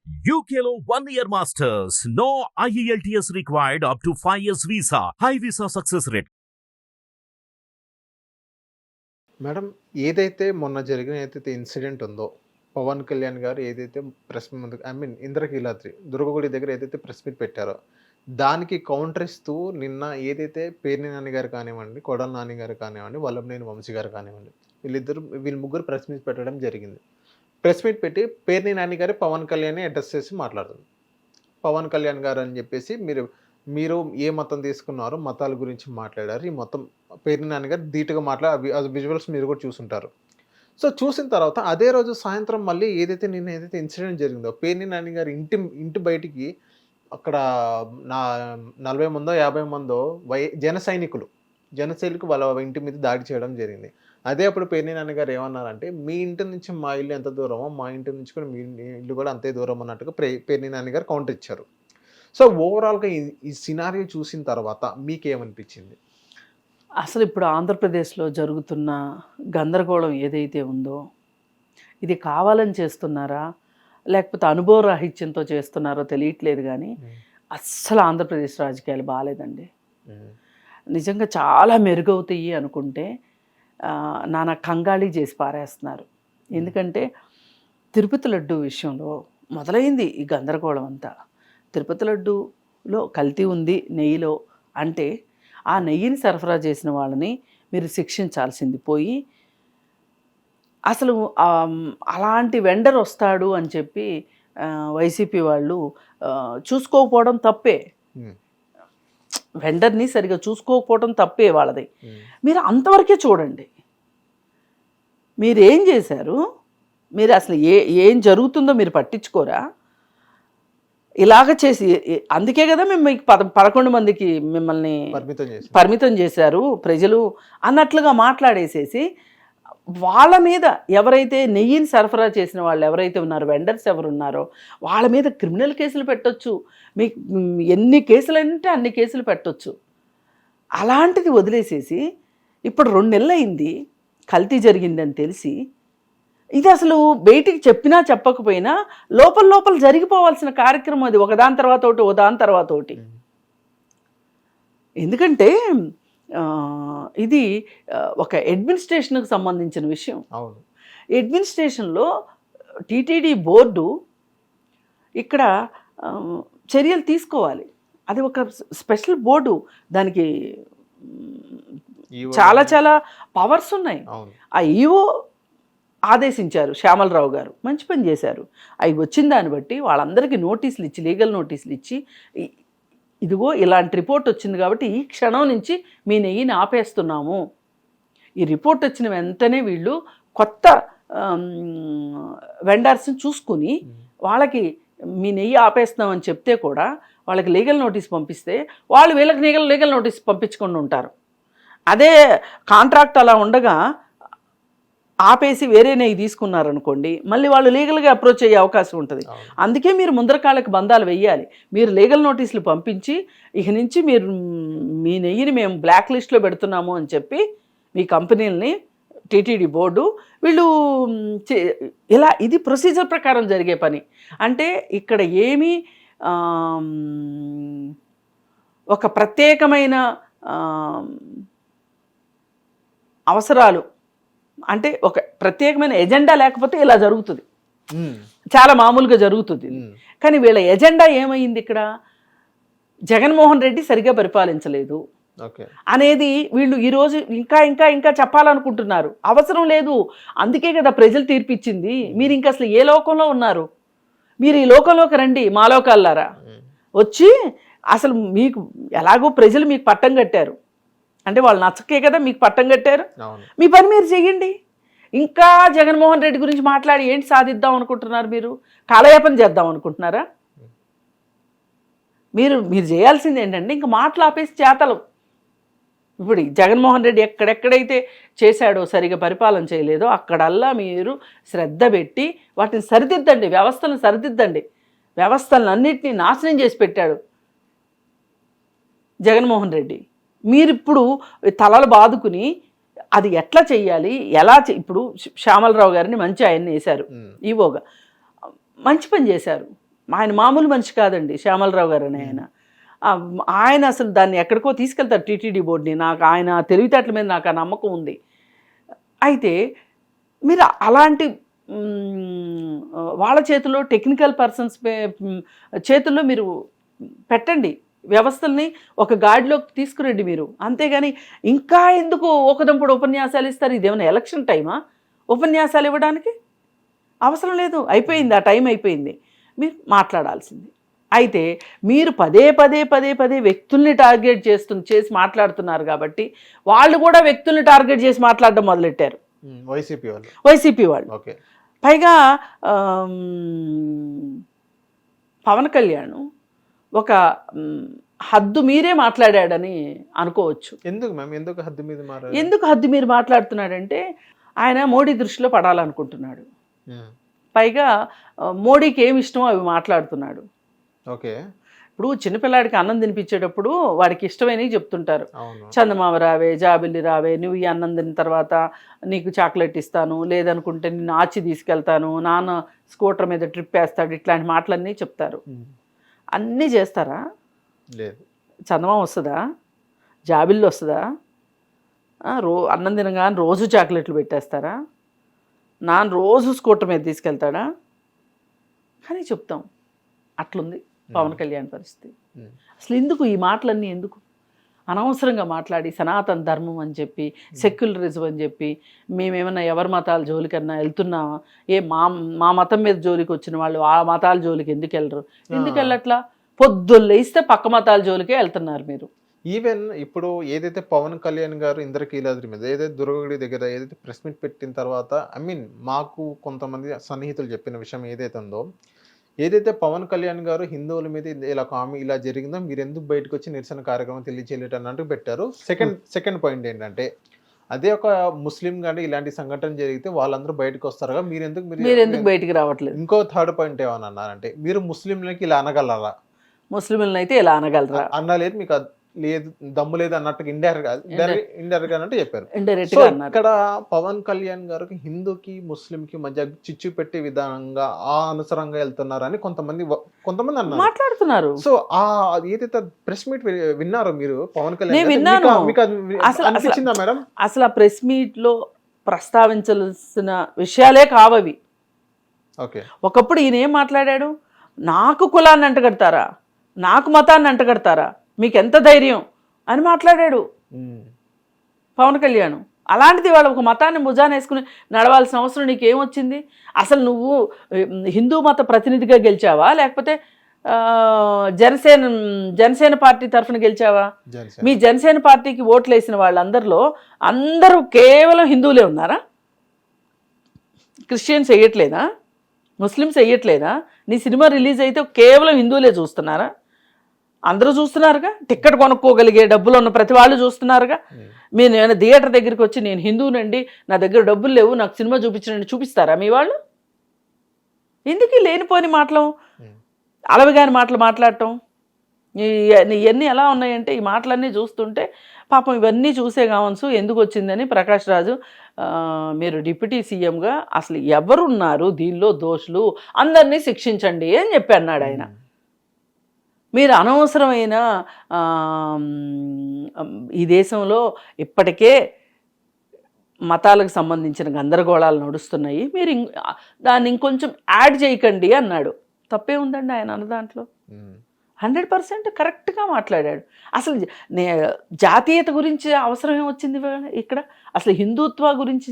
UKLO 1 year masters. No IELTS required up to 5 years visa. High visa success rate. Madam, ఏదైతే మొన్న జరిగిన incident ఉందో, పవన్ కళ్యాణ్ గారు ఏదైతే ప్రెస్ ముందు ఇంద్రకీలాద్రి దుర్గగుడి దగ్గర ఏదైతే ప్రెస్ మీట్ పెట్టారో, దానికి కౌంటర్ ఇస్తూ నిన్న ఏదైతే పేర్ని నాని గారు కానివ్వండి, కొడాలి నాని గారు కానివ్వండి, వల్లభనేని వంశీ గారు కానివ్వండి, వీళ్ళు ముగ్గురు ప్రెస్ మీట్ పెట్టడం జరిగింది. ప్రెస్ మీట్ పెట్టి పేర్ని నాని గారు పవన్ కళ్యాణ్ని అడ్రస్ చేసి మాట్లాడుతుంది. పవన్ కళ్యాణ్ గారు అని చెప్పేసి మీరు ఏ మతం తీసుకున్నారో మతాల గురించి మాట్లాడారు. ఈ మొత్తం పేర్ని నాని గారు ధీటుగా ఆ విజువల్స్ మీరు కూడా చూసుంటారు. సో చూసిన తర్వాత అదే రోజు సాయంత్రం మళ్ళీ నిన్న ఏదైతే ఇన్సిడెంట్ జరిగిందో, పేర్ని నాని గారి ఇంటి బయటికి అక్కడ 40 మందో 50 మందో జన సైనికులు వాళ్ళ ఇంటి మీద దాడి చేయడం జరిగింది. అదే అప్పుడు పేర్ని నాని గారు ఏమన్నారంటే, మీ ఇంటి నుంచి మా ఇల్లు ఎంత దూరమో మా ఇంటి నుంచి కూడా మీ ఇల్లు కూడా అంతే దూరం అన్నట్టుగా పేర్ని నాని గారు కౌంటర్ ఇచ్చారు. సో ఓవరాల్గా ఈ సినారియో చూసిన తర్వాత మీకేమనిపించింది? అసలు ఇప్పుడు ఆంధ్రప్రదేశ్లో జరుగుతున్న గందరగోళం ఏదైతే ఉందో, ఇది కావాలని చేస్తున్నారా లేకపోతే అనుభవరాహిత్యంతో చేస్తున్నారో తెలియట్లేదు, కానీ అస్సలు ఆంధ్రప్రదేశ్ రాజకీయాలు బాగాలేదండి. నిజంగా చాలా మెరుగవుతాయి అనుకుంటే నానా కంగాళీ చేసి పారేస్తున్నారు. ఎందుకంటే తిరుపతి లడ్డు విషయంలో మొదలైంది ఈ గందరగోళం అంతా. తిరుపతి లడ్డూలో కల్తీ ఉంది నెయ్యిలో అంటే, ఆ నెయ్యిని సరఫరా చేసిన వాళ్ళని మీరు శిక్షించాల్సింది పోయి, అసలు అలాంటి వెండర్ వస్తాడు అని చెప్పి వైసీపీ వాళ్ళు చూసుకోకపోవడం తప్పే. వెండర్ని సరిగా చూసుకోకపోవడం తప్పే వాళ్ళది. మీరు అంతవరకే చూడండి. మీరేం చేశారు? మీరు అసలు ఏం జరుగుతుందో మీరు పట్టించుకోరా? ఇలాగ చేసి అందుకే కదా మేము మీకు 11 మందికి మిమ్మల్ని పరిమితం చేశారు ప్రజలు అన్నట్లుగా మాట్లాడేసేసి, వాళ్ళ మీద ఎవరైతే నెయ్యిని సరఫరా చేసిన వాళ్ళు ఎవరైతే ఉన్నారో, వెండర్స్ ఎవరున్నారో వాళ్ళ మీద క్రిమినల్ కేసులు పెట్టొచ్చు. మీకు ఎన్ని కేసులు అంటే అన్ని కేసులు పెట్టొచ్చు. అలాంటిది వదిలేసేసి ఇప్పుడు 2 నెలలు అయింది కల్తీ జరిగిందని తెలిసి, ఇది అసలు బయటికి చెప్పినా చెప్పకపోయినా లోపల జరిగిపోవాల్సిన కార్యక్రమం అది, ఒకదాని తర్వాత ఒకటి ఒకదాని తర్వాత ఒకటి. ఎందుకంటే ఇది ఒక అడ్మినిస్ట్రేషన్కి సంబంధించిన విషయం. అడ్మినిస్ట్రేషన్లో టీటీడీ బోర్డు ఇక్కడ చర్యలు తీసుకోవాలి. అది ఒక స్పెషల్ బోర్డు, దానికి చాలా చాలా పవర్స్ ఉన్నాయి. ఆ ఈఓ ఆదేశించారు, శ్యామలరావు గారు మంచి పని చేశారు. అవి వచ్చిన దాన్ని బట్టి వాళ్ళందరికీ నోటీసులు ఇచ్చి, లీగల్ నోటీసులు ఇచ్చి, ఇదిగో ఇలాంటి రిపోర్ట్ వచ్చింది కాబట్టి ఈ క్షణం నుంచి మీ నెయ్యిని ఆపేస్తున్నాము. ఈ రిపోర్ట్ వచ్చిన వెంటనే వీళ్ళు కొత్త వెండర్స్ని చూసుకుని వాళ్ళకి మీ నెయ్యి ఆపేస్తున్నామని చెప్తే కూడా వాళ్ళకి లీగల్ నోటీస్ పంపిస్తే వాళ్ళు వీళ్ళకి లీగల్ నోటీస్ పంపించుకొని ఉంటారు. అదే కాంట్రాక్ట్ అలా ఉండగా ఆపేసి వేరే నెయ్యి తీసుకున్నారనుకోండి, మళ్ళీ వాళ్ళు లీగల్గా అప్రోచ్ అయ్యే అవకాశం ఉంటుంది. అందుకే మీరు ముందరకాళ్ళకి బంధాలు వెయ్యాలి. మీరు లీగల్ నోటీసులు పంపించి, ఇక నుంచి మీరు మీ నెయ్యిని మేము బ్లాక్ లిస్ట్లో పెడుతున్నాము అని చెప్పి మీ కంపెనీలని టీటీడీ బోర్డు వీళ్ళు ఇలా, ఇది ప్రొసీజర్ ప్రకారం జరిగే పని. అంటే ఇక్కడ ఏమీ ఒక ప్రత్యేకమైన అవసరాలు అంటే ఒక ప్రత్యేకమైన ఎజెండా లేకపోతే ఇలా జరుగుతుంది, చాలా మామూలుగా జరుగుతుంది. కానీ వీళ్ళ ఎజెండా ఏమైంది? ఇక్కడ జగన్మోహన్ రెడ్డి సరిగ్గా పరిపాలించలేదు అనేది వీళ్ళు ఈరోజు ఇంకా ఇంకా ఇంకా చెప్పాలనుకుంటున్నారు. అవసరం లేదు, అందుకే కదా ప్రజలు తీర్పిచ్చింది. మీరు ఇంకా అసలు ఏ లోకంలో ఉన్నారు? మీరు ఈ లోకంలోకి రండి, మా లోకాలారా వచ్చి, అసలు మీకు ఎలాగో ప్రజలు మీకు పట్టం కట్టారు అంటే వాళ్ళు నచ్చకే కదా మీకు పట్టం కట్టారు. మీ పని మీరు చెయ్యండి. ఇంకా జగన్మోహన్ రెడ్డి గురించి మాట్లాడి ఏంటి సాధిద్దాం అనుకుంటున్నారు? మీరు కాలయాపన చేద్దాం అనుకుంటున్నారా? మీరు చేయాల్సింది ఏంటంటే ఇంకా మాటలు ఆపేసి చేతలు. ఇప్పుడు జగన్మోహన్ రెడ్డి ఎక్కడెక్కడైతే చేశాడో, సరిగా పరిపాలన చేయలేదో అక్కడల్లా మీరు శ్రద్ధ పెట్టి వాటిని సరిదిద్దండి, వ్యవస్థలను సరిదిద్దండి. వ్యవస్థలన్నింటినీ నాశనం చేసి పెట్టాడు జగన్మోహన్ రెడ్డి. మీరిప్పుడు తలలు బాదుకుని అది ఎట్లా చెయ్యాలి, ఎలా ఇప్పుడు శ్యామలరావు గారిని మంచి ఆయన్ని వేశారు ఈవోగా, మంచి పని చేశారు. ఆయన మామూలు మనిషి కాదండి, శ్యామలరావు గారు అని ఆయన. ఆయన అసలు దాన్ని ఎక్కడికో తీసుకెళ్తారు టీటీడీ బోర్డుని. నాకు ఆయన తెలివితేటల మీద నాకు ఆ నమ్మకం ఉంది. అయితే మీరు అలాంటి వాళ్ళ చేతుల్లో, టెక్నికల్ పర్సన్స్ చేతుల్లో మీరు పెట్టండి, వ్యవస్థల్ని ఒక గాడిలోకి తీసుకురండి మీరు. అంతేగాని ఇంకా ఎందుకు ఒకదంపుడు ఉపన్యాసాలు ఇస్తారు? ఇదేమైనా ఎలక్షన్ టైమా ఉపన్యాసాలు ఇవ్వడానికి? అవసరం లేదు, అయిపోయింది, ఆ టైం అయిపోయింది, మీరు మాట్లాడాల్సింది. అయితే మీరు పదే పదే పదే పదే వ్యక్తుల్ని టార్గెట్ చేసి మాట్లాడుతున్నారు కాబట్టి వాళ్ళు కూడా వ్యక్తుల్ని టార్గెట్ చేసి మాట్లాడడం మొదలెట్టారు, వైసీపీ వాళ్ళు. పైగా పవన్ కళ్యాణ్ ఒక హద్దు మీరే మాట్లాడాడని అనుకోవచ్చు. ఎందుకు హద్దు మీరు మాట్లాడుతున్నాడంటే ఆయన మోడీ దృష్టిలో పడాలనుకుంటున్నాడు. పైగా మోడీకి ఏమి ఇష్టమో అవి మాట్లాడుతున్నాడు. ఇప్పుడు చిన్నపిల్లాడికి అన్నం తినిపించేటప్పుడు వాడికి ఇష్టమైనవి చెప్తుంటారు. చందమామ రావే, జాబిల్లి రావే, నువ్వు ఈ అన్నం తిన్న తర్వాత నీకు చాక్లెట్ ఇస్తాను, లేదనుకుంటే నిన్ను ఆచి తీసుకెళ్తాను, నాన్న స్కూటర్ మీద ట్రిప్ వేస్తాడు, ఇట్లాంటి మాటలన్నీ చెప్తారు. అన్నీ చేస్తారా? లేదు. చందమామ వస్తుందా? జాబిల్లి వస్తుందా? అన్నం తినగానే రోజు చాక్లెట్లు పెట్టేస్తారా? నాన్న రోజు స్కూటర్ మీద తీసుకెళ్తాడా? కానీ చెప్తాం. అట్లుంది పవన్ కళ్యాణ్ పరిస్థితి. అసలు ఎందుకు ఈ మాటలన్నీ ఎందుకు అనవసరంగా మాట్లాడి సనాతన ధర్మం అని చెప్పి, సెక్యులరిజం అని చెప్పి, మేమేమన్నా ఎవరి మతాల జోలికన్నా వెళ్తున్నామా? మా మతం మీద జోలికి వచ్చిన వాళ్ళు ఆ మతాల జోలికి ఎందుకు వెళ్ళరు? ఎందుకు వెళ్ళట్లా? పొద్దున్న ఇస్తే పక్క మతాల జోలికే వెళ్తున్నారు మీరు. ఈవెన్ ఇప్పుడు ఏదైతే పవన్ కళ్యాణ్ గారు ఇంద్రకీలాద్రి మీద ఏదైతే దుర్గగుడి దగ్గర ఏదైతే ప్రెస్ మీట్ పెట్టిన తర్వాత మాకు కొంతమంది సన్నిహితులు చెప్పిన విషయం ఏదైతే ఉందో, ఏదైతే పవన్ కళ్యాణ్ గారు హిందువుల మీద ఇలా జరిగిందో మీరు ఎందుకు బయటకు వచ్చి నిరసన కార్యక్రమం తెలియచేయలేట అన్నట్టు పెట్టారు. సెకండ్ పాయింట్ ఏంటంటే, అదే ఒక ముస్లిం కానీ ఇలాంటి సంఘటన జరిగితే వాళ్ళందరూ బయటకు వస్తారుగా, మీరు ఎందుకు బయటికి రావట్లేదు? ఇంకో థర్డ్ పాయింట్ ఏమని అన్నారంటే, మీరు ముస్లింలకి ఇలా అనగలరా? ముస్లింలను అయితే ఇలా అనగలరా? అన్నలేదు, మీకు లేదు, దమ్ము లేదు అన్నట్టు ఇండైరెక్ట్ అన్నట్టు చెప్పారు. ఇక్కడ పవన్ కళ్యాణ్ గారికి హిందూకి ముస్లింకి మధ్య చిచ్చు పెట్టే విధానంగా అనుసరంగా వెళ్తున్నారని కొంతమంది అన్నారు, మాట్లాడుతున్నారు. సో ఏదైతే ప్రెస్ మీట్ విన్నారో మీరు పవన్ కళ్యాణ్, అనిపించిందా మేడం? అసలు ఆ ప్రెస్ మీట్ లో ప్రస్తావించాల్సిన విషయాలే కావవి. ఒకప్పుడు ఈయన ఏం మాట్లాడాడు? నాకు కులాన్ని అంటగడతారా, నాకు మతాన్ని అంటగడతారా, మీకు ఎంత ధైర్యం అని మాట్లాడాడు పవన్ కళ్యాణ్. అలాంటిది వాళ్ళు ఒక మతాన్ని భుజాన వేసుకుని నడవాల్సిన అవసరం నీకేమొచ్చింది? అసలు నువ్వు హిందూ మత ప్రతినిధిగా గెలిచావా, లేకపోతే జనసేన పార్టీ తరఫున గెలిచావా? మీ జనసేన పార్టీకి ఓట్లు వేసిన వాళ్ళందరిలో అందరూ కేవలం హిందువులే ఉన్నారా? క్రిస్టియన్స్ వేయట్లేదా? ముస్లిమ్స్ వేయట్లేదా? నీ సినిమా రిలీజ్ అయితే కేవలం హిందువులే చూస్తున్నారా? అందరూ చూస్తున్నారుగా, టిక్కెట్ కొనుక్కోగలిగే డబ్బులు ఉన్న ప్రతి వాళ్ళు చూస్తున్నారుగా. మీరు ఏమైనా థియేటర్ దగ్గరికి వచ్చి నేను హిందువునండి, నా దగ్గర డబ్బులు లేవు, నాకు సినిమా చూపించండి చూపిస్తారా మీ వాళ్ళు? ఎందుకు లేనిపోని మాటలు, అలవిగాని మాటలు మాట్లాడటం? ఇవన్నీ ఎలా ఉన్నాయంటే, ఈ మాటలన్నీ చూస్తుంటే పాపం ఇవన్నీ చూసే కావచ్చు ఎందుకు వచ్చిందని ప్రకాష్ రాజు, మీరు డిప్యూటీ సీఎంగా అసలు ఎవరున్నారు దీనిలో దోషులు, అందరినీ శిక్షించండి అని చెప్పి అన్నాడు ఆయన. మీరు అనవసరమైన ఈ దేశంలో ఇప్పటికే మతాలకు సంబంధించిన గందరగోళాలు నడుస్తున్నాయి, మీరు దాన్ని ఇంకొంచెం యాడ్ చేయకండి అన్నాడు. తప్పే ఉందండి ఆయన అన్న దాంట్లో? 100% కరెక్ట్గా మాట్లాడాడు. అసలు జాతీయత గురించి అవసరం ఏమొచ్చింది ఇక్కడ? అసలు హిందుత్వ గురించి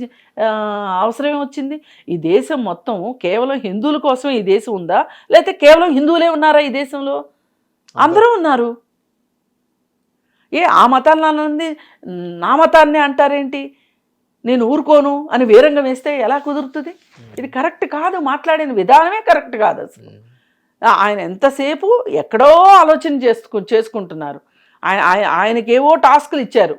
అవసరం ఏమొచ్చింది? ఈ దేశం మొత్తం కేవలం హిందువుల కోసం ఈ దేశం ఉందా, లేకపోతే కేవలం హిందువులే ఉన్నారా ఈ దేశంలో? అందరూ ఉన్నారు. ఆ మతాన్ని నా మతాన్ని అంటారేంటి? నేను ఊరుకోను అని వీరంగం వేస్తే ఎలా కుదురుతుంది? ఇది కరెక్ట్ కాదు, మాట్లాడిన విధానమే కరెక్ట్ కాదు. అసలు ఆయన ఎంతసేపు ఎక్కడో ఆలోచన చేసుకుంటున్నారు. ఆయనకేవో టాస్కులు ఇచ్చారు,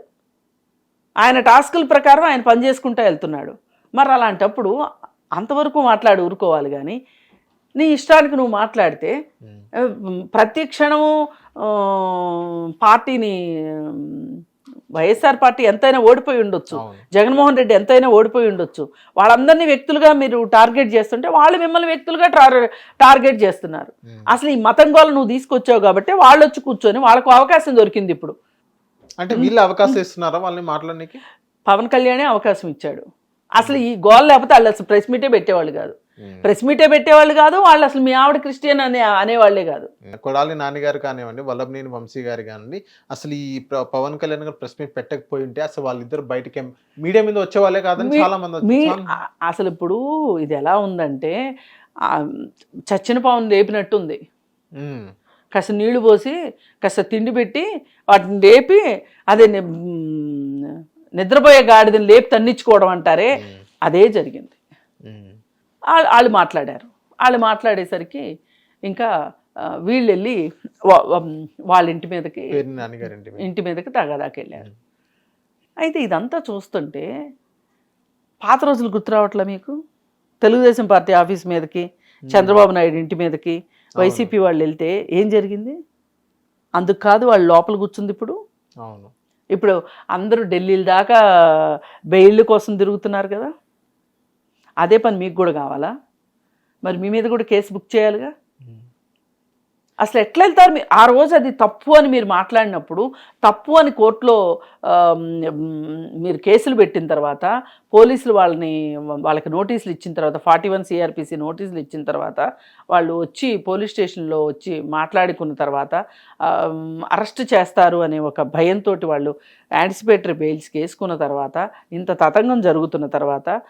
ఆయన టాస్కుల ప్రకారం ఆయన పని చేసుకుంటూ వెళ్తున్నాడు. మరి అలాంటప్పుడు అంతవరకు మాట్లాడి ఊరుకోవాలి కానీ నీ ఇష్టానికి నువ్వు మాట్లాడితే ప్రతి క్షణము పార్టీని వైఎస్ఆర్ పార్టీ ఎంతైనా ఓడిపోయి ఉండొచ్చు, అవును. జగన్మోహన్ రెడ్డి ఎంతైనా ఓడిపోయి ఉండొచ్చు. వాళ్ళందరినీ వ్యక్తులుగా మీరు టార్గెట్ చేస్తుంటే వాళ్ళు మిమ్మల్ని వ్యక్తులుగా టార్గెట్ చేస్తున్నారు. అసలు ఈ మతం గోల నువ్వు తీసుకొచ్చావు కాబట్టి వాళ్ళు వచ్చి కూర్చొని వాళ్ళకు అవకాశం దొరికింది. ఇప్పుడు అంటే వీళ్ళు అవకాశం ఇస్తున్నారా వాళ్ళని మాట్లాడడానికి? పవన్ కళ్యాణే అవకాశం ఇచ్చాడు. అసలు ఈ గోల్ లేకపోతే వాళ్ళు అసలు ప్రెస్ మీటే పెట్టేవాళ్ళు కాదు. వాళ్ళు అసలు మీ ఆవిడ క్రిస్టియన్ అనేవాళ్లే కాదు. కొడాలి నాన్నగారు కానివ్వండి, వల్లభనేని వంశీ గారు కానివ్వండి, అసలు ఈ పవన్ కళ్యాణ్ గారు ప్రెస్ మీట్ పెట్టకపోయి ఉంటే అసలు వాళ్ళిద్దరు బయటకి మీడియా మీద వచ్చేవాళ్ళే కాదని చాలా మంది. అసలు ఇప్పుడు ఇది ఎలా ఉందంటే చచ్చిన పావును లేపినట్టుంది. కాస్త నీళ్లు పోసి కాస్త తిండి పెట్టి వాటిని లేపి అదే నిద్రపోయే గాడిదని లేపి తన్నించుకోవడం అంటారే, అదే జరిగింది. వాళ్ళు మాట్లాడేసరికి ఇంకా వీళ్ళు వెళ్ళి వాళ్ళ ఇంటి మీదకి తగాదాకి వెళ్ళారు. అయితే ఇదంతా చూస్తుంటే పాత రోజులు గుర్తు రావట్లే మీకు? తెలుగుదేశం పార్టీ ఆఫీస్ మీదకి, చంద్రబాబు నాయుడు ఇంటి మీదకి వైసీపీ వాళ్ళు వెళ్తే ఏం జరిగింది? అందుకు కాదు వాళ్ళు లోపల కూర్చుంది. ఇప్పుడు అందరూ ఢిల్లీల దాకా బెయిల్ కోసం తిరుగుతున్నారు కదా. అదే పని మీకు కూడా కావాలా? మరి మీ మీద కూడా కేసు బుక్ చేయాలిగా. అసలు ఎట్లా వెళ్తారు? ఆ రోజు అది తప్పు అని మీరు మాట్లాడినప్పుడు, తప్పు అని కోర్టులో మీరు కేసులు పెట్టిన తర్వాత, పోలీసులు వాళ్ళకి నోటీసులు ఇచ్చిన తర్వాత, 41 CRPC నోటీసులు ఇచ్చిన తర్వాత, వాళ్ళు వచ్చి పోలీస్ స్టేషన్లో వచ్చి మాట్లాడుకున్న తర్వాత అరెస్ట్ చేస్తారు అనే ఒక భయంతో వాళ్ళు యాంటిసిపేటరీ బెయిల్స్కి వేసుకున్న తర్వాత, ఇంత తతంగం జరుగుతున్న తర్వాత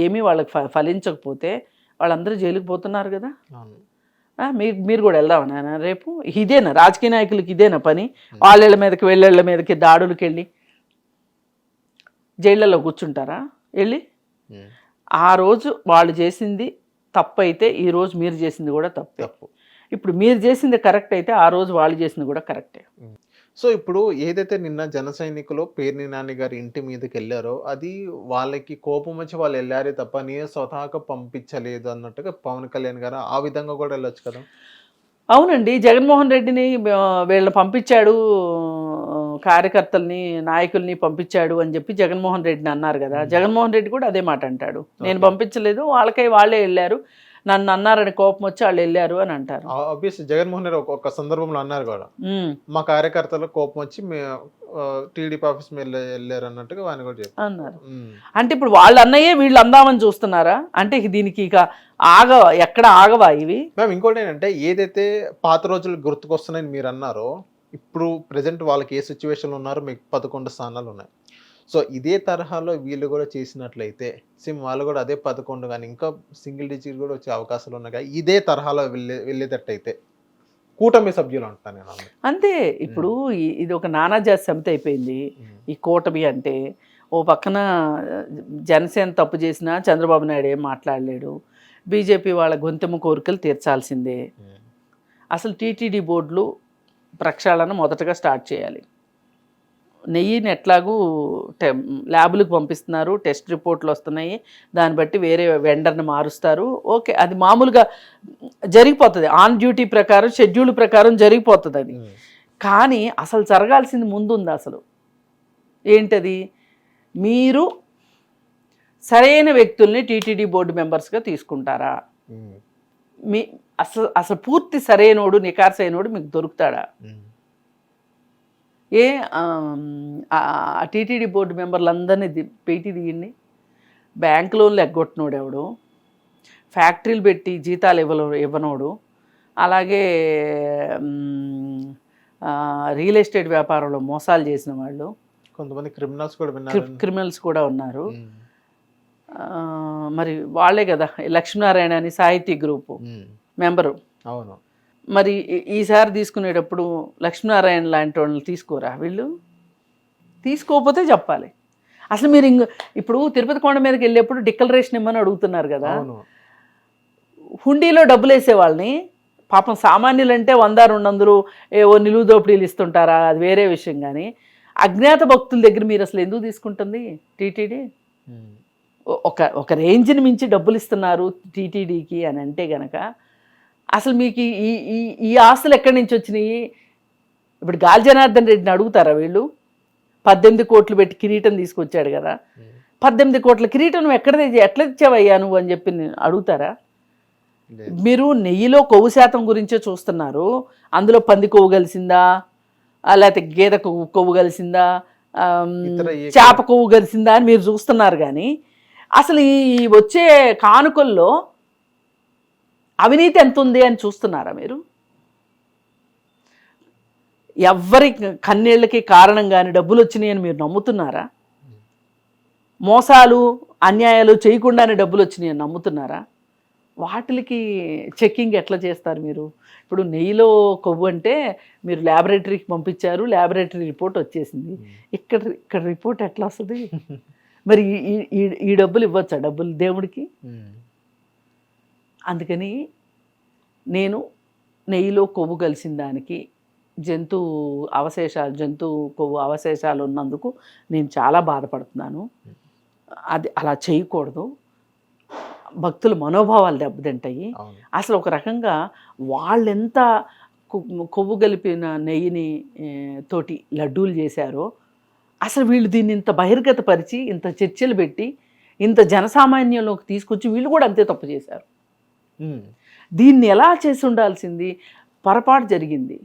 ఏమీ వాళ్ళకి ఫలించకపోతే వాళ్ళందరూ జైలుకి పోతున్నారు కదా. మీరు కూడా వెళ్దామన్నా రేపు? ఇదేనా రాజకీయ నాయకులకి ఇదేనా పని? వాళ్ళ మీదకి వీళ్ళ మీదకి దాడులకి వెళ్ళి జైళ్ళలో కూర్చుంటారా వెళ్ళి? ఆ రోజు వాళ్ళు చేసింది తప్పు అయితే ఈ రోజు మీరు చేసింది కూడా తప్పు. ఇప్పుడు మీరు చేసింది కరెక్ట్ అయితే ఆ రోజు వాళ్ళు చేసింది కూడా కరెక్టే. సో ఇప్పుడు ఏదైతే నిన్న జన సైనికులు పేర్ని నాని గారి ఇంటి మీదకి వెళ్ళారో అది వాళ్ళకి కోపం వచ్చి వాళ్ళు వెళ్ళారే తప్ప నీ స్వతహాగా పంపించలేదు అన్నట్టుగా పవన్ కళ్యాణ్ గారు ఆ విధంగా కూడా వెళ్ళొచ్చు కదా. అవునండి, జగన్మోహన్ రెడ్డిని వీళ్ళని పంపించాడు, కార్యకర్తల్ని నాయకుల్ని పంపించాడు అని చెప్పి జగన్మోహన్ రెడ్డిని అన్నారు కదా. జగన్మోహన్ రెడ్డి కూడా అదే మాట అంటాడు, నేను పంపించలేదు, వాళ్ళే వెళ్ళారు, నన్ను అన్నారని కోపం వచ్చి వాళ్ళు వెళ్ళారు అని అంటారు. ఆబ్వియస్లీ జగన్మోహన్ రెడ్డి ఒక సందర్భంలో అన్నారు కూడా, మా కార్యకర్తలకు కోపం వచ్చి టీడీపీ ఆఫీస్ వెళ్ళారు అన్నట్టుగా ఆయన కూడా అన్నారు. అంటే ఇప్పుడు వాళ్ళు అన్నయ్యే వీళ్ళు అందామని చూస్తున్నారా? అంటే దీనికి ఇక ఎక్కడ ఆగవా ఇవి? మ్యామ్ ఇంకోటి ఏంటంటే ఏదైతే పాత రోజులు గుర్తుకొస్తున్నాయని మీరు అన్నారో, ఇప్పుడు ప్రజెంట్ వాళ్ళకి ఏ సిచ్యువేషన్లో ఉన్నారో మీకు 11 స్థానాలు ఉన్నాయి. సో ఇదే తరహాలో వీళ్ళు కూడా చేసినట్లయితే సేమ్ వాళ్ళు కూడా అదే 11 కానీ ఇంకా సింగిల్ డిజిట్ కూడా వచ్చే అవకాశాలు ఉన్నాయి. ఇదే తరహాలో వెళ్ళేటట్టయితే కూటమి సభ్యులు అంటాను నేను అంతే. ఇప్పుడు ఇది ఒక నానాజాతి సమితి అయిపోయింది ఈ కూటమి అంటే. ఓ పక్కన జనసేన తప్పు చేసినా చంద్రబాబు నాయుడు ఏం మాట్లాడలేడు, బీజేపీ వాళ్ళ గొంతెమ్మ కోరికలు తీర్చాల్సిందే. అసలు టీటీడీ బోర్డులు ప్రక్షాళన మొదటగా స్టార్ట్ చేయాలి. నెయ్యిని ఎట్లాగూ ల్యాబులకు పంపిస్తున్నారు, టెస్ట్ రిపోర్ట్లు వస్తున్నాయి, దాన్ని బట్టి వేరే వెండర్ని మారుస్తారు. ఓకే, అది మామూలుగా జరిగిపోతుంది, ఆన్ డ్యూటీ ప్రకారం షెడ్యూల్ ప్రకారం జరిగిపోతుంది అది. కానీ అసలు జరగాల్సింది ముందుంది. అసలు ఏంటది? మీరు సరైన వ్యక్తుల్ని టీటీడీ బోర్డు మెంబర్స్గా తీసుకుంటారా? అసలు పూర్తి సరైనోడు నికార్సైనోడు మీకు దొరుకుతాడా? టీటీడీ బోర్డు మెంబర్లందరినీ పెట్టి దిగింది. బ్యాంక్ లోన్లు ఎగ్గొట్టినోడు ఎవడు, ఫ్యాక్టరీలు పెట్టి జీతాలు ఇవ్వనోడు, అలాగే రియల్ ఎస్టేట్ వ్యాపారంలో మోసాలు చేసిన వాళ్ళు, కొంతమంది క్రిమినల్స్ కూడా ఉన్నారు. మరి వాళ్ళే కదా లక్ష్మీనారాయణ అని సాహితీ గ్రూపు మెంబరు. అవును. మరి ఈసారి తీసుకునేటప్పుడు లక్ష్మీనారాయణ లాంటి వాళ్ళని తీసుకోరా? వీళ్ళు తీసుకోకపోతే చెప్పాలి. అసలు మీరు ఇప్పుడు తిరుపతి కొండ మీదకి వెళ్ళేప్పుడు డిక్లరేషన్ ఇమ్మని అడుగుతున్నారు కదా. హుండీలో డబ్బులు వేసే వాళ్ళని పాపం సామాన్యులంటే 100-200 ఏవో నిలువు దోపిడీలు ఇస్తుంటారా, అది వేరే విషయం. కానీ అజ్ఞాత భక్తుల దగ్గర మీరు అసలు ఎందుకు తీసుకుంటుంది టీటీడీ? ఒక రేంజ్ని మించి డబ్బులు ఇస్తున్నారు టీటీడీకి అని అంటే గనక అసలు మీకు ఈ ఆస్తులు ఎక్కడి నుంచి వచ్చినాయి? ఇప్పుడు గాలి జనార్దన్ రెడ్డిని అడుగుతారా వీళ్ళు? 18 కోట్లు పెట్టి కిరీటం తీసుకొచ్చాడు కదా, 18 కోట్ల కిరీటం నువ్వు ఎట్లా తెచ్చావయ్యా నువ్వు అని చెప్పి అడుగుతారా? మీరు నెయ్యిలో కొవ్వు శాతం గురించే చూస్తున్నారు. అందులో పంది కొవ్వు కలిసిందా, లేకపోతే గేదె కొవ్వు కలిసిందా, చేప కొవ్వు కలిసిందా అని మీరు చూస్తున్నారు. కానీ అసలు ఈ వచ్చే కానుకల్లో అవినీతి ఎంత ఉంది అని చూస్తున్నారా మీరు? ఎవ్వరి కన్నీళ్ళకి కారణం కానీ డబ్బులు వచ్చినాయని మీరు నమ్ముతున్నారా? మోసాలు అన్యాయాలు చేయకుండానే డబ్బులు వచ్చినాయని నమ్ముతున్నారా? వాటికి చెక్కింగ్ ఎట్లా చేస్తారు మీరు? ఇప్పుడు నెయ్యిలో కొవ్వు అంటే మీరు ల్యాబొరేటరీకి పంపించారు, ల్యాబొరేటరీ రిపోర్ట్ వచ్చేసింది. ఇక్కడ రిపోర్ట్ ఎట్లా వస్తుంది? మరి ఈ డబ్బులు ఇవ్వచ్చా డబ్బులు దేవుడికి? అందుకని నేను నెయ్యిలో కొవ్వు కలిసిన దానికి జంతు కొవ్వు అవశేషాలు ఉన్నందుకు నేను చాలా బాధపడుతున్నాను. అది అలా చేయకూడదు. భక్తుల మనోభావాలు దెబ్బతింటాయి. అసలు ఒక రకంగా వాళ్ళెంత కొవ్వు కలిపిన నెయ్యిని తోటి లడ్డూలు చేశారో, అసలు వీళ్ళు దీన్ని ఇంత బహిర్గతపరిచి ఇంత చర్చలు పెట్టి ఇంత జనసామాన్యంలోకి తీసుకొచ్చి వీళ్ళు కూడా అంతే తప్పు చేశారు. దీన్ని ఎలా చేసి ఉండాల్సింది? పొరపాటు జరిగింది,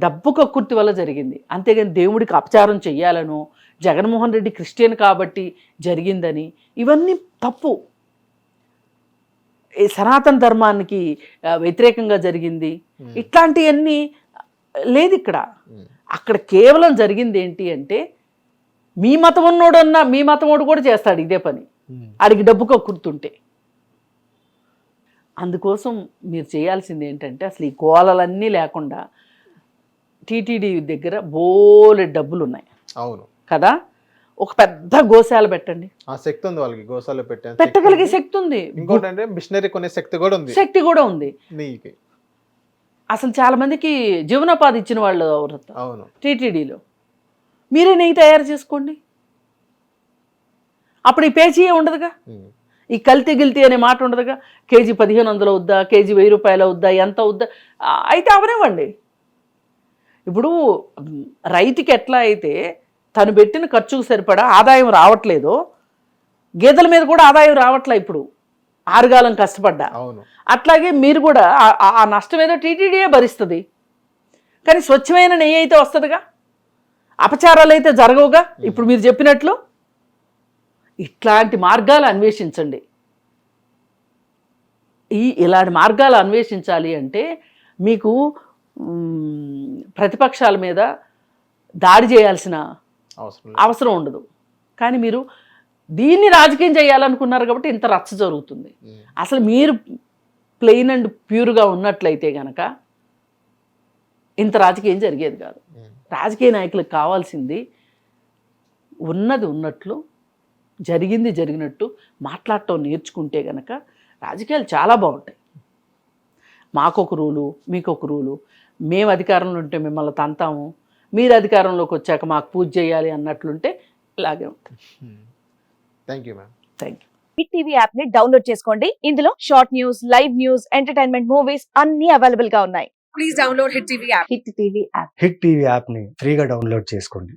డబ్బు కక్కుర్తి వల్ల జరిగింది. అంతేగాని దేవుడికి అపచారం చెయ్యాలనో, జగన్మోహన్ రెడ్డి క్రిస్టియన్ కాబట్టి జరిగిందని, ఇవన్నీ తప్పు. సనాతన ధర్మానికి వ్యతిరేకంగా జరిగింది, ఇట్లాంటివన్నీ లేదు ఇక్కడ. అక్కడ కేవలం జరిగింది ఏంటి అంటే, మీ మతం ఉన్నోడన్నా మీ మతమోడు కూడా చేస్తాడు ఇదే పని, ఆడికి డబ్బు కక్కుర్తుంటే. అందుకోసం మీరు చేయాల్సింది ఏంటంటే, అసలు ఈ గోళలన్నీ లేకుండా టీటీడీ దగ్గర బోలెడు డబ్బులు ఉన్నాయి. అవును కదా, ఒక పెద్ద గోశాల పెట్టండి. ఆ శక్తి ఉంది వాళ్ళకి, గోశాల పెట్టగలిగే శక్తి ఉంది. ఇంకోటి అంటే మిషనరీ కొనే శక్తి కూడా ఉంది. అసలు చాలా మందికి జీవనోపాధి ఇచ్చిన వాళ్ళు అవును టీటీడీలో. మీరే నెయ్యి తయారు చేసుకోండి, అప్పుడు ఈ పేచీ ఉండదుగా, ఈ కల్తీ అనే మాట ఉండదుగా. కేజీ 1500 అవుద్దా, కేజీ 1000 రూపాయలు అవుద్దా, ఎంత అవుద్దా అయితే అవనివ్వండి. ఇప్పుడు రైతుకి ఎట్లా అయితే తను పెట్టిన ఖర్చుకు సరిపడా ఆదాయం రావట్లేదో, గేదెల మీద కూడా ఆదాయం రావట్లే ఇప్పుడు, ఆరుగాలం కష్టపడ్డా. అట్లాగే మీరు కూడా ఆ నష్టం ఏదో టీటీడీయే భరిస్తుంది. కానీ స్వచ్ఛమైన నెయ్యి అయితే వస్తుందిగా, అపచారాలు అయితే జరగవుగా. ఇప్పుడు మీరు చెప్పినట్లు ఇట్లాంటి మార్గాలు అన్వేషించండి. ఇలాంటి మార్గాలు అన్వేషించాలి అంటే మీకు ప్రతిపక్షాల మీద దాడి చేయాల్సిన అవసరం ఉండదు. కానీ మీరు దీన్ని రాజకీయం చేయాలనుకున్నారు కాబట్టి ఇంత రచ్చ జరుగుతుంది. అసలు మీరు ప్లెయిన్ అండ్ ప్యూర్గా ఉన్నట్లయితే గనక ఇంత రాజకీయం జరిగేది కాదు. రాజకీయ నాయకులకు కావాల్సింది ఉన్నది ఉన్నట్లు, జరిగినట్టు మాట్లాడటం నేర్చుకుంటే గనక రాజకీయాలు చాలా బాగుంటాయి. మాకొక రూలు, మీకొక రూలు, మేము అధికారంలో ఉంటే మిమ్మల్ని తంతాము, మీరు అధికారంలోకి వచ్చాక మాకు పూజ చేయాలి అన్నట్లుంటే ఇలాగే ఉంటుంది. Thank you ma'am. Thank you. Hit TV app ని డౌన్లోడ్ చేసుకోండి. ఇందులో short news, live news, entertainment movies అన్ని అవైలబుల్ గా ఉన్నాయి. Please download hit TV app. Hit TV app. Hit TV app ని ఫ్రీగా డౌన్లోడ్ చేసుకోండి.